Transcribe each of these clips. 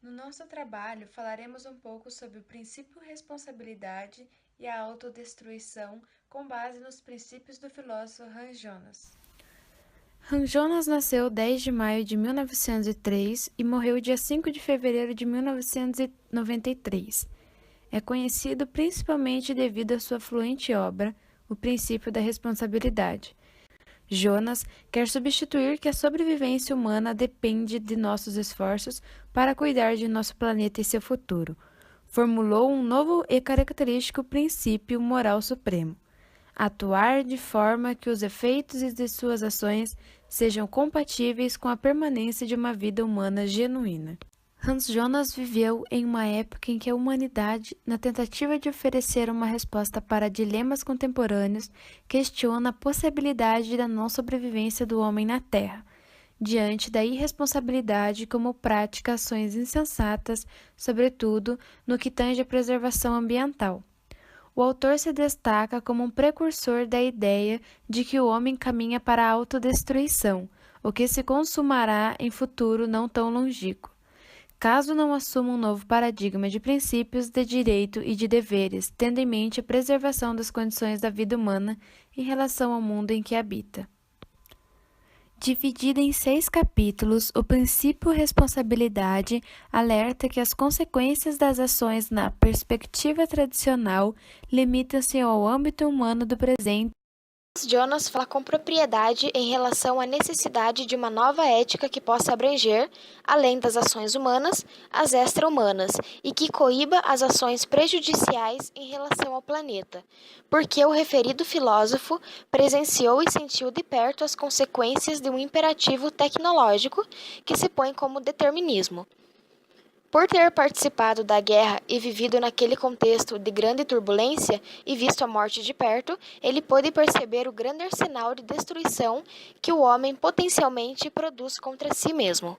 No nosso trabalho, falaremos um pouco sobre o princípio responsabilidade e a autodestruição com base nos princípios do filósofo Hans Jonas. Hans Jonas nasceu 10 de maio de 1903 e morreu dia 5 de fevereiro de 1993. É conhecido principalmente devido à sua fluente obra, O Princípio da Responsabilidade. Jonas quer substituir que a sobrevivência humana depende de nossos esforços para cuidar de nosso planeta e seu futuro. Formulou um novo e característico princípio moral supremo: atuar de forma que os efeitos de suas ações sejam compatíveis com a permanência de uma vida humana genuína. Hans Jonas viveu em uma época em que a humanidade, na tentativa de oferecer uma resposta para dilemas contemporâneos, questiona a possibilidade da não sobrevivência do homem na Terra, diante da irresponsabilidade como prática ações insensatas, sobretudo no que tange à preservação ambiental. O autor se destaca como um precursor da ideia de que o homem caminha para a autodestruição, o que se consumará em futuro não tão longínquo, caso não assuma um novo paradigma de princípios de direito e de deveres, tendo em mente a preservação das condições da vida humana em relação ao mundo em que habita. Dividida em 6 capítulos, o princípio responsabilidade alerta que as consequências das ações na perspectiva tradicional limitam-se ao âmbito humano do presente. Jonas fala com propriedade em relação à necessidade de uma nova ética que possa abranger, além das ações humanas, as extra-humanas, e que coíba as ações prejudiciais em relação ao planeta, porque o referido filósofo presenciou e sentiu de perto as consequências de um imperativo tecnológico que se põe como determinismo. Por ter participado da guerra e vivido naquele contexto de grande turbulência e visto a morte de perto, ele pôde perceber o grande arsenal de destruição que o homem potencialmente produz contra si mesmo.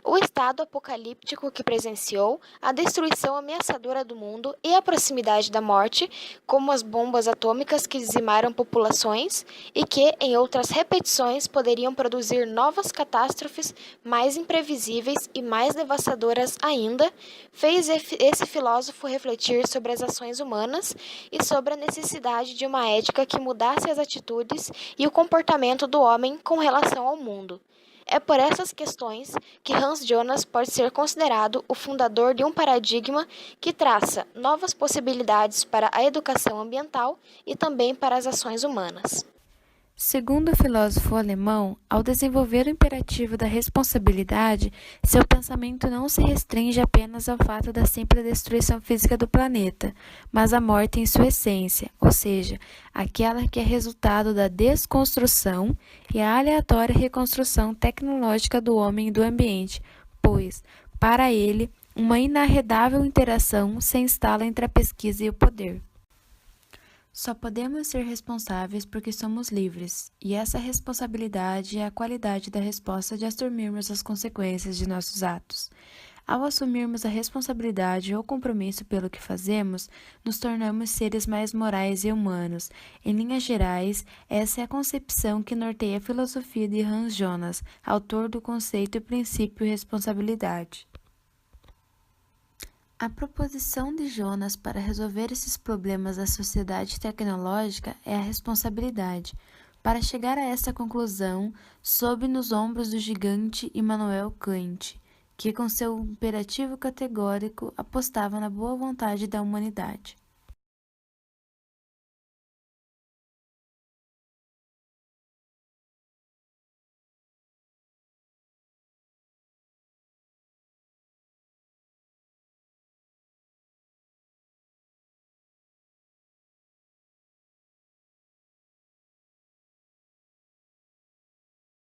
O estado apocalíptico que presenciou, a destruição ameaçadora do mundo e a proximidade da morte, como as bombas atômicas que dizimaram populações e que, em outras repetições, poderiam produzir novas catástrofes mais imprevisíveis e mais devastadoras ainda, fez esse filósofo refletir sobre as ações humanas e sobre a necessidade de uma ética que mudasse as atitudes e o comportamento do homem com relação ao mundo. É por essas questões que Hans Jonas pode ser considerado o fundador de um paradigma que traça novas possibilidades para a educação ambiental e também para as ações humanas. Segundo o filósofo alemão, ao desenvolver o imperativo da responsabilidade, seu pensamento não se restringe apenas ao fato da simples destruição física do planeta, mas à morte em sua essência, ou seja, aquela que é resultado da desconstrução e a aleatória reconstrução tecnológica do homem e do ambiente, pois, para ele, uma inarredável interação se instala entre a pesquisa e o poder. Só podemos ser responsáveis porque somos livres, e essa responsabilidade é a qualidade da resposta de assumirmos as consequências de nossos atos. Ao assumirmos a responsabilidade ou compromisso pelo que fazemos, nos tornamos seres mais morais e humanos. Em linhas gerais, essa é a concepção que norteia a filosofia de Hans Jonas, autor do conceito e princípio responsabilidade. A proposição de Jonas para resolver esses problemas da sociedade tecnológica é a responsabilidade. Para chegar a essa conclusão, soube nos ombros do gigante Immanuel Kant, que com seu imperativo categórico apostava na boa vontade da humanidade.